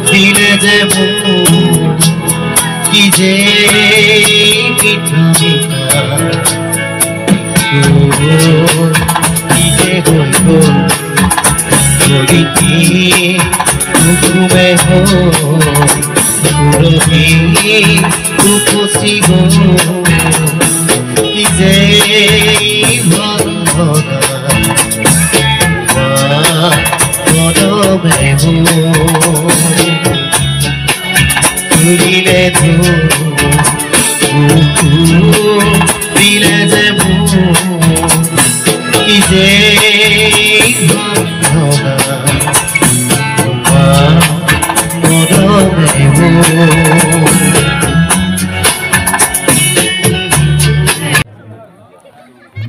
দিলে যে কি যে মিঠা মিঠা কি যে হইব যদি কি ঘুমে হরবি খুশি গো কি যে দিলে দিলে যে কি যে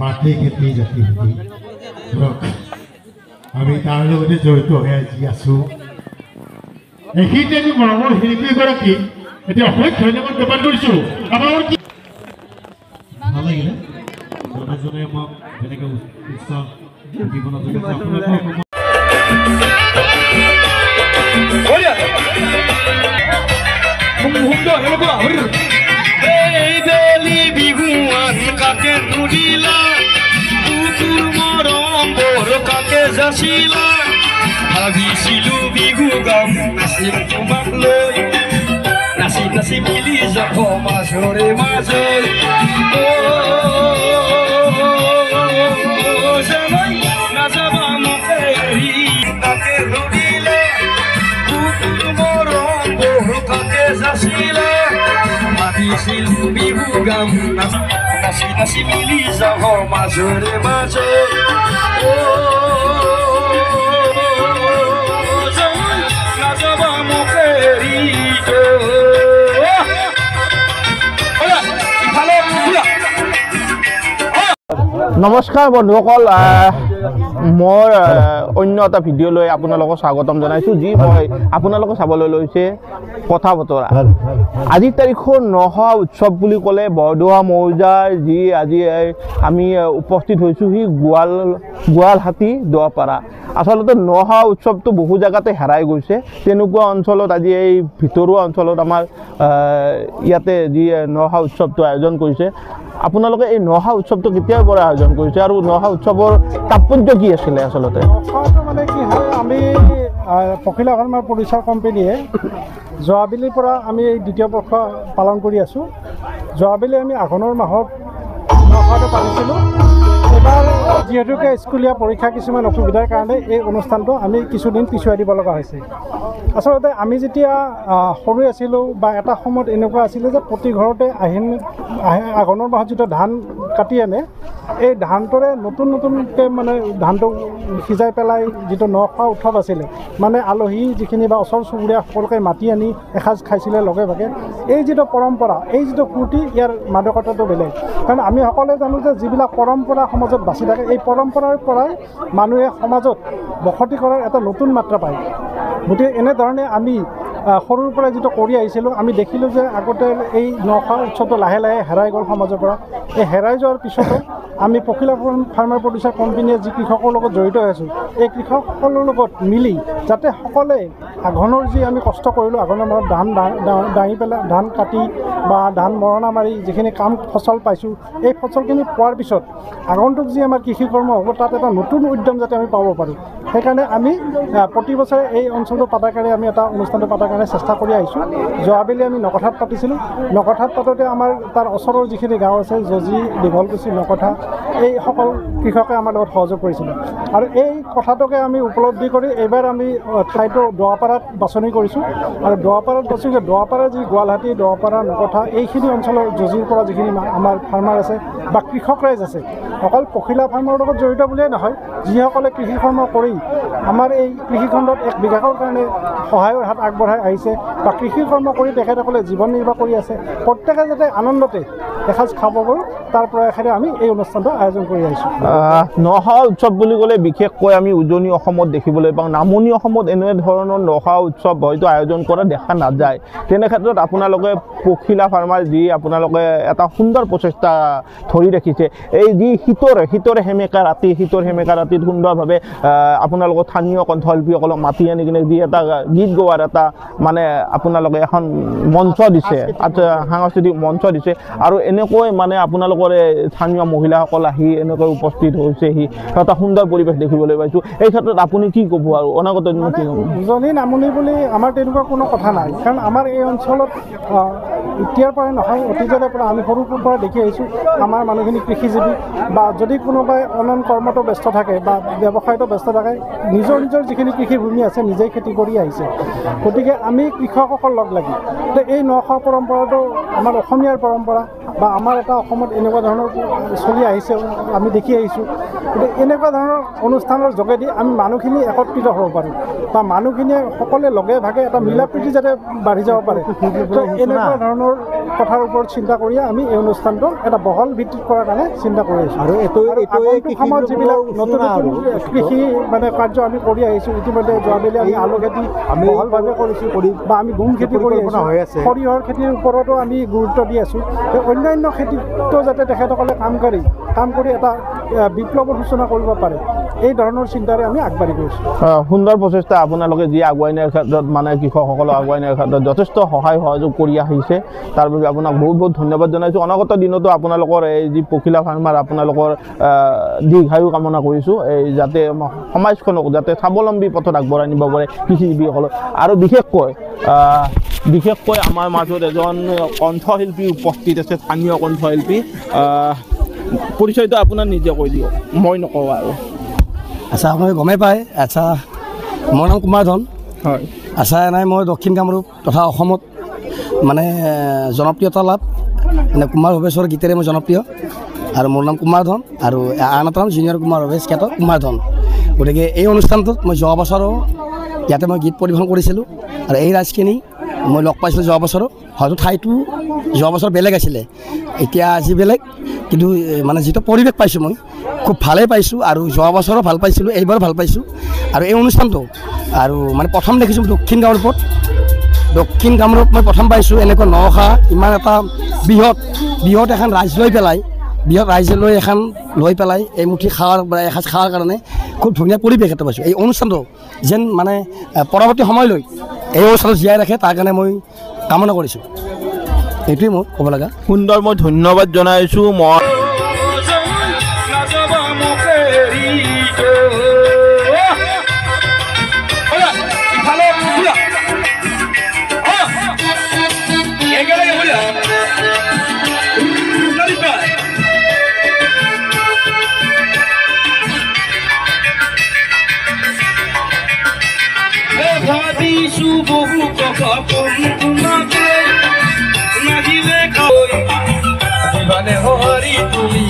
মাটি খেতি জাতি আমি তাৰ লগতে জড়িত হৈ আজি আছোঁ। এইখিনিতে আমি মৰমৰ শিল্পীগৰাকী এতিয়া অশেষ ধন্যবাদ জ্ঞাপন কৰিছোঁ। আপোনাৰ কি ভাল লাগিলে জনে আমাক যেনেকৈ উৎসাহ জীৱনত এই বেলি বিহু আজি কাকে তুলিলা কুকুৰ মৰম বৰ কাকে যাচিলা ভাবিছিলো বিহু গাম নাচিম তোমাক লৈ নাচি নাচি মিলি যাব মাজৰে মাজত নাযাবা মোকে এৰি কাকে ধৰিলে কুকুৰ মৰম বৰ কাকে যাচিলা ভাবিছিলো বিহু গাম নাচি নাচি মিলি যাব মাজৰে মাজত নাযাবা মোকে এৰি নমস্কাৰ বন্ধুসকল, মোৰ অন্য এটা ভিডিঅ' লৈ আপোনালোকক স্বাগতম জনাইছোঁ, যি মই আপোনালোকক চাবলৈ লৈছে কথা বতৰা। আজিৰ তাৰিখৰ নহা উৎসৱ বুলি ক'লে বৰদোৱা মৌজাৰ যি আজি আমি উপস্থিত হৈছোঁ সি গোৱালহাটী দোৱাপাৰা। আচলতে নহা উৎসৱটো বহু জেগাতে হেৰাই গৈছে। তেনেকুৱা অঞ্চলত আজি এই ভিতৰুৱা অঞ্চলত আমাৰ ইয়াতে যি নহা উৎসৱটো আয়োজন কৰিছে। আপোনালোকে এই নহা উৎসৱটো কেতিয়াৰ পৰা আয়োজন কৰিছে আৰু নহা উৎসৱৰ তাৎপৰ্য কি আছিলে? আচলতে মানে কি হয়, আমি পখিলা ফাৰ্মাৰ পৰিচাৰ কোম্পানীয়ে যোৱাবেলিৰ পৰা আমি এই দ্বিতীয় বৰ্ষ পালন কৰি আছোঁ। যোৱাবেলি আমি আঘোণৰ মাহত নহাটো পালিছিলোঁ। এইবাৰ যিহেতুকে স্কুলীয়া পৰীক্ষা কিছুমান অসুবিধাৰ কাৰণে এই অনুষ্ঠানটো আমি কিছুদিন পিছুৱাই দিব লগা হৈছে। আচলতে আমি যেতিয়া সৰু আছিলোঁ বা এটা সময়ত এনেকুৱা আছিলে যে প্ৰতি ঘৰতে আঘোণৰ মাহত যিটো ধান কাটি আনে, এই ধানটোৰে নতুন নতুনকৈ মানে ধানটো সিজাই পেলাই যিটো নখোৱা উৎসৱ আছিলে, মানে আলহী যিখিনি বা ওচৰ চুবুৰীয়া সকলোকে মাতি আনি এসাঁজ খাইছিলে লগে ভাগে। এই যিটো পৰম্পৰা, এই যিটো ফূৰ্তি, ইয়াৰ মাদকতাটো বেলেগ। কাৰণ আমি সকলোৱে জানো যে যিবিলাক পৰম্পৰা সমাজত বাচি থাকে, এই পৰম্পৰাৰ পৰাই মানুহে সমাজত বসতি কৰাৰ এটা নতুন মাত্ৰা পায়। গতিকে এনেধৰণে আমি সৰুৰ পৰা যিটো কৰি আহিছিলোঁ, আমি দেখিলোঁ যে আগতে এই নখোৱা উৎসৱটো লাহে লাহে হেৰাই গ'ল সমাজৰ পৰা। এই হেৰাই যোৱাৰ পিছতো আমি পখিলা ফাৰ্মাৰ প্ৰডিউচাৰ কোম্পানীয়ে যি কৃষকৰ লগত জড়িত হৈ আছোঁ, এই কৃষকসকলৰ লগত মিলি যাতে সকলোৱে আঘোণৰ যি আমি কষ্ট কৰিলোঁ, আঘোণৰ মাহত ধান দাঙি পেলাই ধান কাটি বা ধান মৰণা মাৰি যিখিনি ফচল পাইছোঁ, এই ফচলখিনি পোৱাৰ পিছত আগন্তুক যি আমাৰ কৃষি কৰ্ম হ'ব, তাত এটা নতুন উদ্যম যাতে আমি পাব পাৰোঁ। সেইকাৰণে আমি প্ৰতি বছৰে এই অঞ্চলটো পতাৰ কাৰণে আমি এটা অনুষ্ঠানটো পতাৰ কাৰণে চেষ্টা কৰি আহিছোঁ। যোৱাবেলি আমি নকঠাত পাতিছিলোঁ। নকঠাত পাতোঁতে আমাৰ তাৰ ওচৰৰ যিখিনি গাঁও আছে, জজি, দীঘলকুচি, নকঠা, এই সকলো কৃষকে আমাৰ লগত সহযোগ কৰিছিলে। আৰু এই কথাটোকে আমি উপলব্ধি কৰি এইবাৰ আমি ঠাইটো দোৱাপাৰাত বাছনি কৰিছোঁ। আৰু দোৱাপাৰাত বাছনি দোৱাপাৰা যি গোৱালহাটী, দোৱাপাৰা, নকঠা এইখিনি অঞ্চলৰ জজিৰ পৰা যিখিনি আমাৰ ফাৰ্মাৰ আছে বা কৃষক ৰাইজ আছে, অকল পখিলা ফাৰ্মৰ লগত জড়িত বুলিয়েই নহয়, যিসকলে কৃষি কৰ্ম কৰি আমাৰ এই কৃষিখণ্ডত এক বিকাশৰ কাৰণে সহায়ৰ হাত আগবঢ়াই আহিছে বা কৃষি কৰ্ম কৰি তেখেতসকলে জীৱন নিৰ্বাহ কৰি আছে, প্ৰত্যেকে যাতে আনন্দতে এসাঁজ খাব পাৰোঁ তাৰ প্ৰয়াসেৰে আমি এই অনুষ্ঠানটো আয়োজন কৰি আহিছোঁ। নখা উৎসৱ বুলি ক'লে বিশেষকৈ আমি উজনি অসমত দেখিবলৈ পাওঁ। নামনি অসমত এনে ধৰণৰ নখা উৎসৱ হয়তো আয়োজন কৰা দেখা নাযায়। তেনে ক্ষেত্ৰত আপোনালোকে পখিলা ফাৰ্মাৰ যি আপোনালোকে এটা সুন্দৰ প্ৰচেষ্টা ধৰি ৰাখিছে, এই যি শীতৰ সেমেকা ৰাতিত সুন্দৰভাৱে আপোনালোকৰ স্থানীয় কণ্ঠশিল্পীসকলক মাতি আনি কিনে যি এটা গীত গোৱাৰ এটা মানে আপোনালোকে এখন মঞ্চ দিছে, সাংস্কৃতিক মঞ্চ দিছে, আৰু এনেকৈ মানে আপোনালোকৰ স্থানীয় মহিলাসকল আহি এনেকৈ উপস্থিত হৈছেহি, এটা সুন্দৰ পৰিৱেশ দেখিবলৈ পাইছোঁ। এই ক্ষেত্ৰত আপুনি কি ক'ব আৰু অনাগত দিনত কি হ'ব? উজনি নামনি বুলি আমাৰ তেনেকুৱা কোনো কথা নাই, কাৰণ আমাৰ এই অঞ্চলত এতিয়াৰ পৰাই নহয়, অতীজৰে পৰা আমি সৰুৰ পৰা দেখি আহিছোঁ আমাৰ মানুহখিনি কৃষিজীৱী, বা যদি কোনোবাই অন্যান্য কৰ্মতো ব্যস্ত থাকে বা ব্যৱসায়তো ব্যস্ত থাকে, নিজৰ যিখিনি কৃষিভূমি আছে নিজেই খেতি কৰি আহিছে। গতিকে আমি কৃষকসকল লগ লাগি এই নখা পৰম্পৰাটো আমাৰ অসমীয়াৰ পৰম্পৰা, বা আমাৰ এটা অসমত এনেকুৱা ধৰণৰ চলি আহিছে, আমি দেখি আহিছোঁ। গতিকে এনেকুৱা ধৰণৰ অনুষ্ঠানৰ যোগেদি আমি মানুহখিনি একত্ৰিত হ'ব পাৰোঁ, বা মানুহখিনিয়ে সকলোৱে লগে ভাগে এটা মিলা প্ৰীতি যাতে বাঢ়ি যাব পাৰে। এনেকুৱা ধৰণৰ কথাৰ ওপৰত চিন্তা কৰিয়ে আমি এই অনুষ্ঠানটো এটা বহল ভিত্তিত কৰাৰ কাৰণে চিন্তা কৰি আছোঁ। আৰু এইটো সময়ত যিবিলাক নতুন কৃষি মানে কাৰ্য আমি কৰি আহিছোঁ, ইতিমধ্যে যোৱাবেলি আমি আলু খেতি বহলভাৱে কৰিছোঁ, বা আমি গোম খেতি কৰি আহিছোঁ, সৰিয়হৰ খেতিৰ ওপৰতো আমি গুৰুত্ব দি আছোঁ। অন্যান্য খেতিতো যাতে তেখেতসকলে কাম কৰি এটা বিপ্লৱৰ সূচনা কৰিব পাৰে, এই ধৰণৰ চিন্তাৰে আমি আগবাঢ়ি গৈছোঁ। সুন্দৰ প্ৰচেষ্টা আপোনালোকে যি আগুৱাই নিয়াৰ ক্ষেত্ৰত মানে কৃষকসকলক আগুৱাই নিয়াৰ ক্ষেত্ৰত যথেষ্ট সহায় সহযোগ কৰি আহিছে, তাৰ বাবে আপোনাক বহুত ধন্যবাদ জনাইছোঁ। অনাগত দিনতো আপোনালোকৰ এই যি পখিলা ফাৰ্মাৰ আপোনালোকৰ দীৰ্ঘায়ু কামনা কৰিছোঁ, এই যাতে সমাজখনক যাতে স্বাৱলম্বী পথত আগবঢ়াই নিব পাৰে কৃষিজীৱীসকলক। আৰু বিশেষকৈ আমাৰ মাজত এজন কণ্ঠশিল্পী উপস্থিত আছে, স্থানীয় কণ্ঠশিল্পী। পৰিচয়টো আপোনাৰ নিজে কৈ দিয়ক, মই নকওঁ আৰু। আচ্ছা, আপোনালোকে গমেই পায়। আচ্ছা, মোৰ নাম কুমাৰ ধন। হয়। আচ্ছা, নাই মই দক্ষিণ কামৰূপ তথা অসমত মানে জনপ্ৰিয়তা লাভ মানে কুমাৰ ভৱেশৰ গীতেৰে মই জনপ্ৰিয়, আৰু মোৰ নাম কুমাৰ ধন, আৰু আন এটা নাম জুনিয়ৰ কুমাৰ ভৱেশ খ্যাত কুমাৰ ধন। গতিকে এই অনুষ্ঠানটোত মই যোৱা বছৰো ইয়াতে মই গীত পৰিৱেশন কৰিছিলোঁ, আৰু এই ৰাইজখিনি মই লগ পাইছিলোঁ যোৱা বছৰো। হয়তো ঠাইটো যোৱা বছৰ বেলেগ আছিলে, এতিয়া আজি বেলেগ, কিন্তু মানে যিটো পৰিৱেশ পাইছোঁ মই খুব ভালেই পাইছোঁ, আৰু যোৱা বছৰো ভাল পাইছিলোঁ, এইবাৰো ভাল পাইছোঁ। আৰু এই অনুষ্ঠানটো আৰু মানে প্ৰথম দেখিছোঁ দক্ষিণ কামৰূপ মই প্ৰথম পাইছোঁ এনেকুৱা নখা, ইমান এটা বৃহৎ এখন ৰাইজ লৈ পেলাই এমুঠি এসাঁজ খোৱাৰ কাৰণে খুব ধুনীয়া পৰিৱেশ এটা পাইছোঁ। এই অনুষ্ঠানটো যেন মানে পৰৱৰ্তী সময়লৈ এই অনুষ্ঠানটো জীয়াই ৰাখে, তাৰ কাৰণে মই কামনা কৰিছোঁ। এইটোৱেই মোৰ ক'ব লগা। সুন্দৰ, মই ধন্যবাদ জনাইছোঁ। ভাবিছোঁ বহু কথা তোমাকে নাহিলে খাই হৰি তুমি